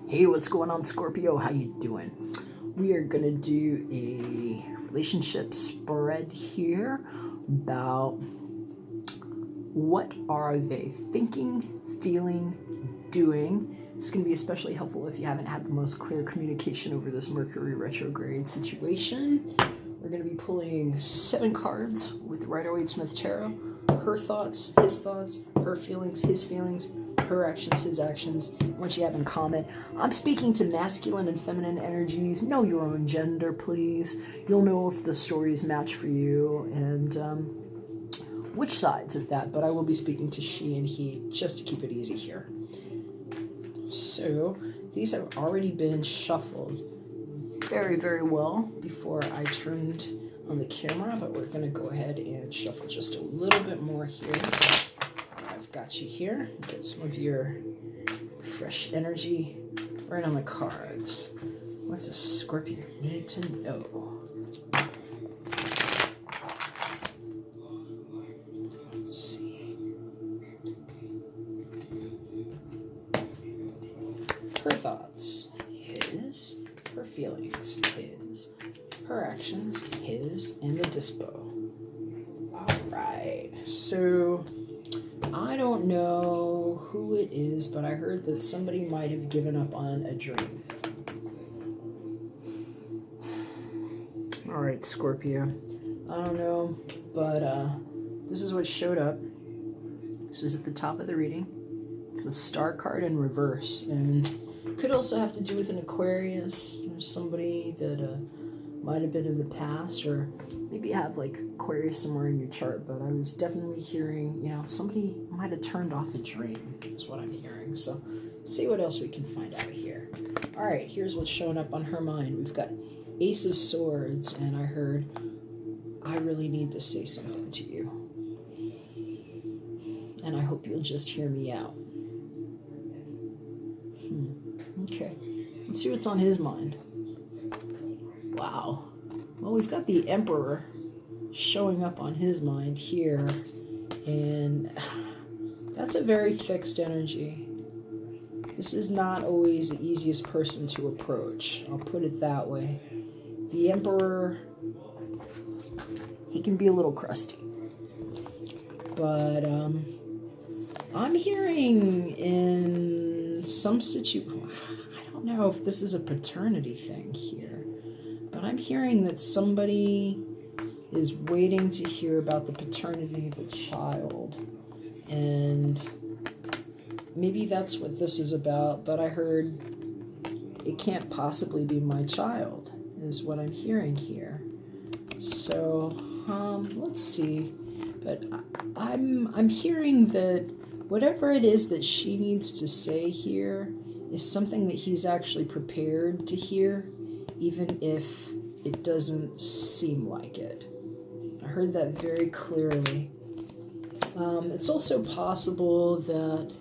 Hey, what's going on, Scorpio? How you doing? We are gonna do a relationship spread here about what are they thinking, feeling, doing. It's going to be especially helpful if you haven't had the most clear communication over this Mercury retrograde situation. We're going to be pulling 7 cards with Rider-Waite-Smith Tarot. Her thoughts, her feelings, his feelings, her actions, his actions, what you have in common. I'm speaking to masculine and feminine energies. Know your own gender, please. You'll know if the stories match for you and which sides of that, but I will be speaking to she and he just to keep it easy here. So these have already been shuffled very, very well before I turned on the camera, but we're going to go ahead and shuffle just a little bit more here. I've got you here. Get some of your fresh energy right on the cards. What does a Scorpio need to know? Let's see. Her thoughts, his. Her feelings, his. Her actions, his. And the dispo. Alright, so I don't know who it is, but I heard that somebody might have given up on a dream. Alright, Scorpio. I don't know, but this is what showed up. This was at the top of the reading. It's the Star card in reverse, and could also have to do with an Aquarius or somebody that might have been in the past, or maybe you have like Aquarius somewhere in your chart, but I was definitely hearing, somebody might have turned off a dream is what I'm hearing. So let's see what else we can find out here. All right, here's what's showing up on her mind. We've got Ace of Swords, and I heard, I really need to say something to you. And I hope you'll just hear me out. Okay, let's see what's on his mind. Wow. Well, we've got the Emperor showing up on his mind here, and that's a very fixed energy. This is not always the easiest person to approach. I'll put it that way. The Emperor, he can be a little crusty. But I'm hearing in some situation, I don't know if this is a paternity thing here, but I'm hearing that somebody is waiting to hear about the paternity of a child. And maybe that's what this is about, but I heard it can't possibly be my child, is what I'm hearing here. So, let's see. But I'm hearing that whatever it is that she needs to say here is something that he's actually prepared to hear, even if it doesn't seem like it. I heard that very clearly. It's also possible that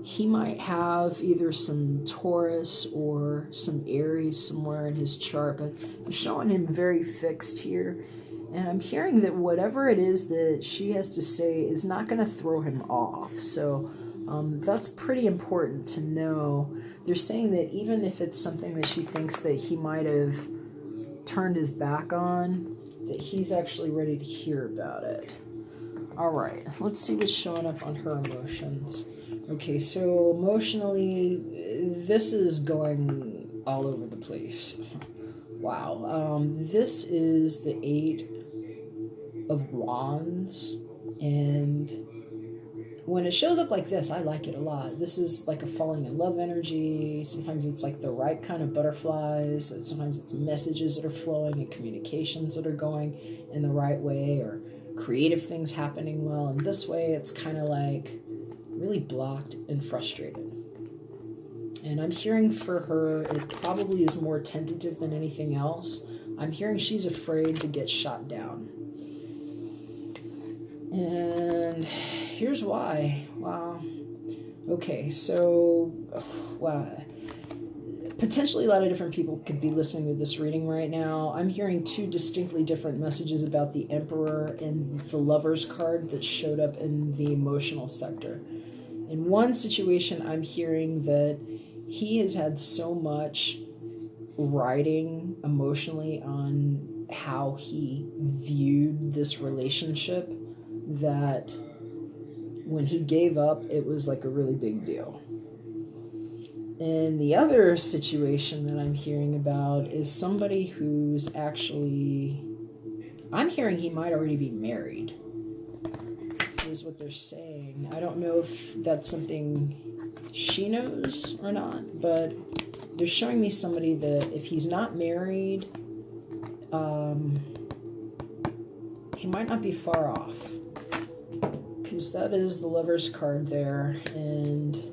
he might have either some Taurus or some Aries somewhere in his chart, but I'm showing him very fixed here. And I'm hearing that whatever it is that she has to say is not going to throw him off. So that's pretty important to know. They're saying that even if it's something that she thinks that he might have turned his back on, that he's actually ready to hear about it. All right, let's see what's showing up on her emotions. Okay, so emotionally, this is going all over the place. Wow. This is the 8 of Wands, and when it shows up like this, I like it a lot. This is like a falling in love energy. Sometimes it's like the right kind of butterflies. Sometimes it's messages that are flowing and communications that are going in the right way, or creative things happening well. And this way, it's kind of like really blocked and frustrated. And I'm hearing for her, it probably is more tentative than anything else. I'm hearing she's afraid to get shot down. And here's why. Wow. Okay, so, wow. Potentially a lot of different people could be listening to this reading right now. I'm hearing 2 distinctly different messages about the Emperor and the Lover's card that showed up in the emotional sector. In one situation, I'm hearing that he has had so much riding emotionally on how he viewed this relationship that when he gave up, it was like a really big deal. And the other situation that I'm hearing about is somebody who's actually, I'm hearing he might already be married, is what they're saying. I don't know if that's something she knows or not, but they're showing me somebody that if he's not married, he might not be far off, because that is the Lover's card there. And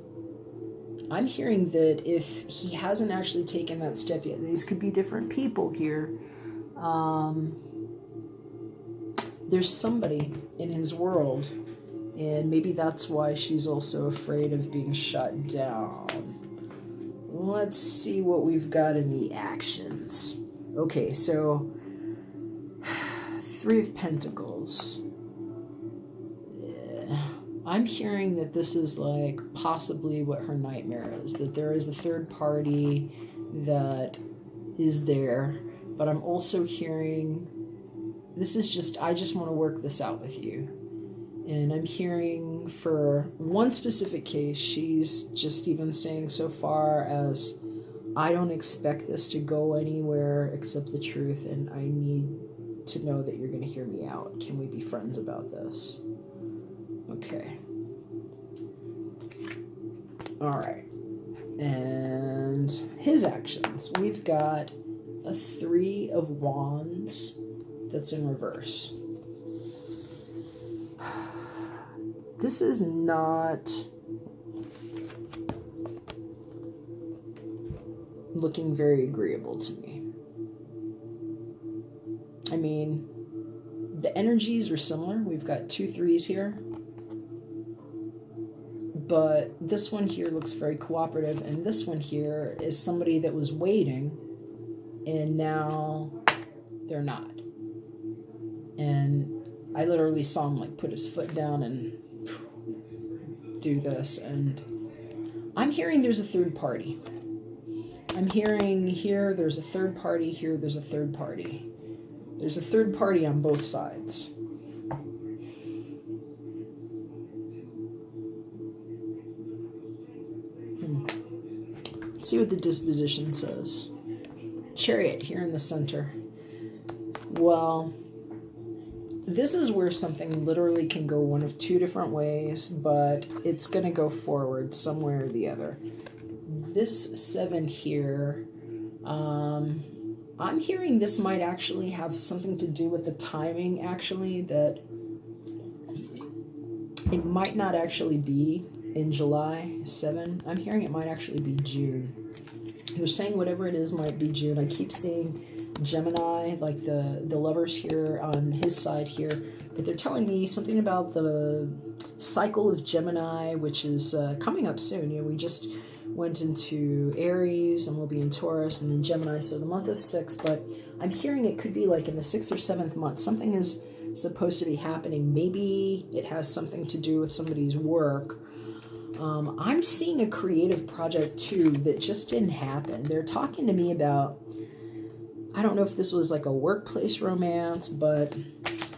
I'm hearing that if he hasn't actually taken that step yet, these could be different people here. There's somebody in his world, and maybe that's why she's also afraid of being shut down. Let's see what we've got in the actions. Okay, so Three of Pentacles. I'm hearing that this is like possibly what her nightmare is, that there is a third party that is there, but I'm also hearing this is just, I just want to work this out with you. And I'm hearing for one specific case, she's just even saying so far as, I don't expect this to go anywhere except the truth, and I need to know that you're going to hear me out. Can we be friends about this? Okay. All right. And his actions. We've got a Three of Wands that's in reverse. This is not looking very agreeable to me. I mean, the energies are similar. We've got 2 threes here. But this one here looks very cooperative, and this one here is somebody that was waiting, and now they're not. And I literally saw him like put his foot down and do this, and I'm hearing there's a third party. I'm hearing here there's a third party, here there's a third party. There's a third party on both sides. Let's see what the disposition says. Chariot here in the center. Well, this is where something literally can go one of 2 different ways, but it's going to go forward somewhere or the other. This 7 here, I'm hearing this might actually have something to do with the timing, actually, that it might not actually be in July 7. I'm hearing it might actually be June. They're saying whatever it is might be June. I keep seeing Gemini, like the lovers here on his side here, but they're telling me something about the cycle of Gemini, which is coming up soon. You know, we just went into Aries, and we'll be in Taurus, and then Gemini, so the month of 6, but I'm hearing it could be like in the 6th or 7th month. Something is supposed to be happening. Maybe it has something to do with somebody's work. I'm seeing a creative project too that just didn't happen. They're talking to me about, I don't know if this was like a workplace romance, but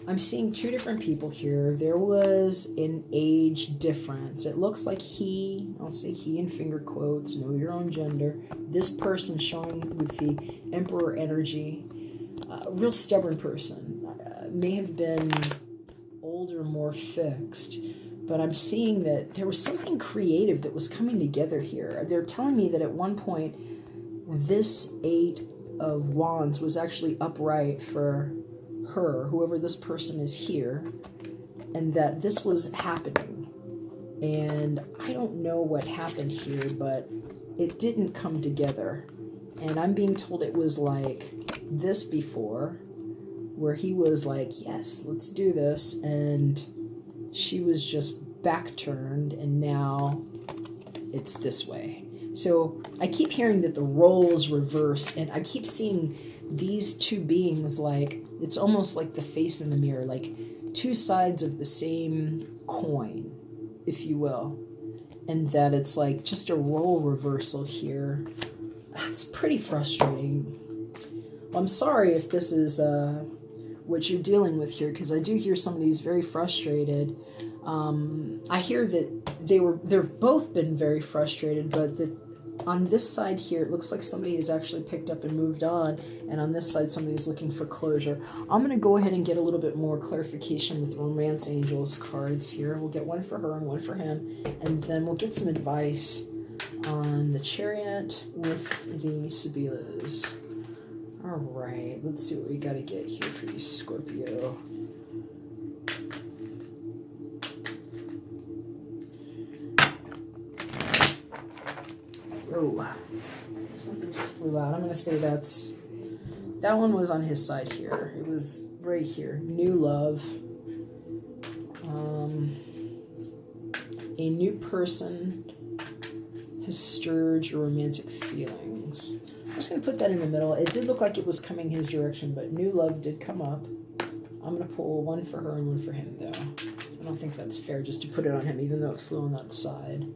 I'm seeing 2 different people here. There was an age difference. It looks like he, I'll say he in finger quotes, know your own gender. This person showing with the Emperor energy, a real stubborn person, may have been older, more fixed. But I'm seeing that there was something creative that was coming together here. They're telling me that at one point, this 8 of Wands was actually upright for her, whoever this person is here, and that this was happening. And I don't know what happened here, but it didn't come together. And I'm being told it was like this before, where he was like, yes, let's do this, and she was just back turned, and now it's this way. So I keep hearing that the roles reversed, and I keep seeing these 2 beings like, it's almost like the face in the mirror, like 2 sides of the same coin, if you will. and that it's like just a role reversal here. That's pretty frustrating. Well, I'm sorry if this is what you're dealing with here, because I do hear somebody's very frustrated. I hear that they've both been very frustrated, but on this side here, it looks like somebody has actually picked up and moved on, and on this side, somebody's looking for closure. I'm going to go ahead and get a little bit more clarification with Romance Angels cards here. We'll get one for her and one for him, and then we'll get some advice on the Chariot with the Sibyllus. All right, let's see what we got to get here for you, Scorpio. Oh, something just flew out. I'm going to say that one was on his side here. It was right here. New love. A new person has stirred your romantic feelings. I'm just going to put that in the middle. It did look like it was coming his direction, but new love did come up. I'm going to pull one for her and one for him, though. I don't think that's fair just to put it on him, even though it flew on that side.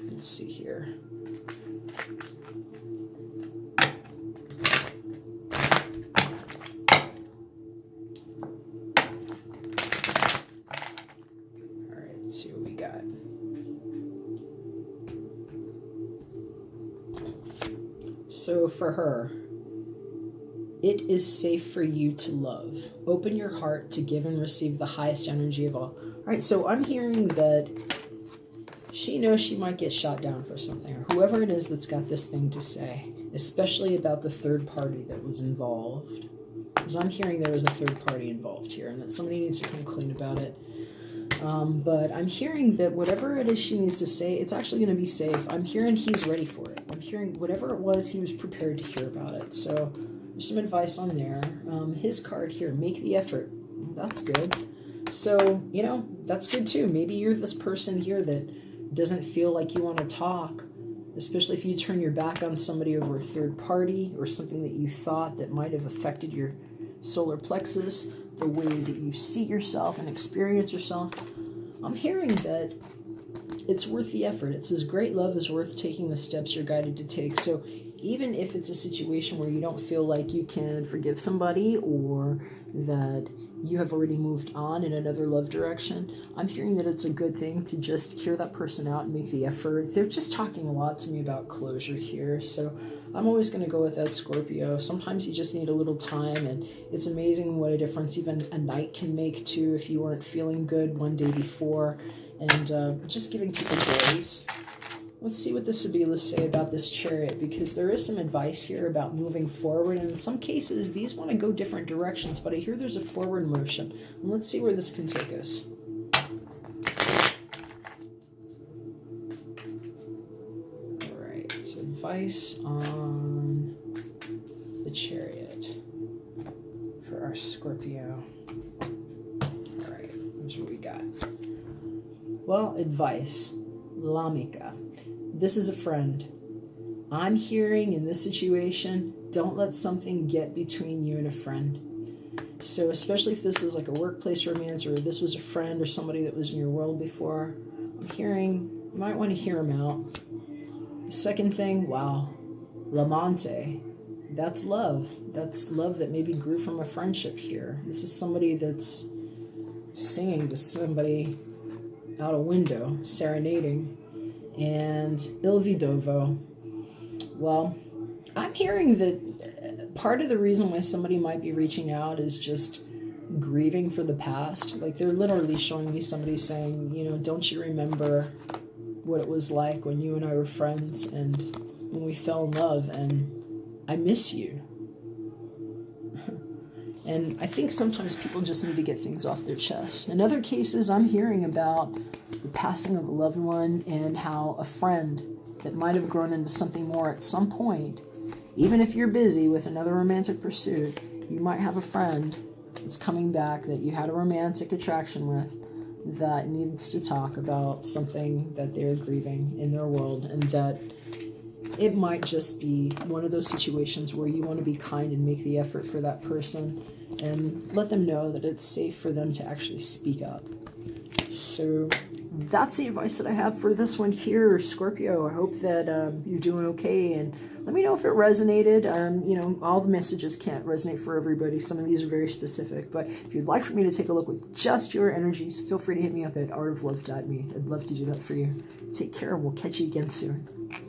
Let's see here. So for her, it is safe for you to love. Open your heart to give and receive the highest energy of all. All right, so I'm hearing that she knows she might get shot down for something, or whoever it is that's got this thing to say, especially about the third party that was involved. Because I'm hearing there was a third party involved here, and that somebody needs to come clean about it. But I'm hearing that whatever it is she needs to say, it's actually going to be safe. I'm hearing he's ready for it. I'm hearing whatever it was, he was prepared to hear about it. So there's some advice on there. His card here, make the effort. That's good. So, you know, that's good too. Maybe you're this person here that doesn't feel like you want to talk, especially if you turn your back on somebody over a third party or something that you thought that might have affected your solar plexus, the way that you see yourself and experience yourself. I'm hearing that it's worth the effort. It says great love is worth taking the steps you're guided to take. So even if it's a situation where you don't feel like you can forgive somebody or that you have already moved on in another love direction, I'm hearing that it's a good thing to just hear that person out and make the effort. They're just talking a lot to me about closure here. So I'm always going to go with that, Scorpio. Sometimes you just need a little time, and it's amazing what a difference even a night can make too if you weren't feeling good one day before. And just giving people grace. Let's see what the Sibyllus say about this Chariot, because there is some advice here about moving forward. And in some cases, these want to go different directions, but I hear there's a forward motion. And let's see where this can take us. All right, so advice on the Chariot for our Scorpio. All right, here's what we got. Well, advice. Lamika. This is a friend. I'm hearing in this situation, don't let something get between you and a friend. So especially if this was like a workplace romance, or this was a friend or somebody that was in your world before, I'm hearing you might want to hear them out. The second thing, wow, Lamante. That's love. That's love that maybe grew from a friendship here. This is somebody that's singing to somebody out a window, serenading. And Il Vidovo. Well, I'm hearing that part of the reason why somebody might be reaching out is just grieving for the past. Like, they're literally showing me somebody saying, you know, don't you remember what it was like when you and I were friends and when we fell in love, and I miss you. And I think sometimes people just need to get things off their chest. In other cases, I'm hearing about the passing of a loved one and how a friend that might have grown into something more at some point, even if you're busy with another romantic pursuit, you might have a friend that's coming back that you had a romantic attraction with that needs to talk about something that they're grieving in their world, and that it might just be one of those situations where you want to be kind and make the effort for that person and let them know that it's safe for them to actually speak up. So that's the advice that I have for this one here, Scorpio. I hope that you're doing okay, and let me know if it resonated. You know, all the messages can't resonate for everybody. Some of these are very specific, but if you'd like for me to take a look with just your energies, feel free to hit me up at artoflove.me. I'd love to do that for you. Take care. We'll catch you again soon.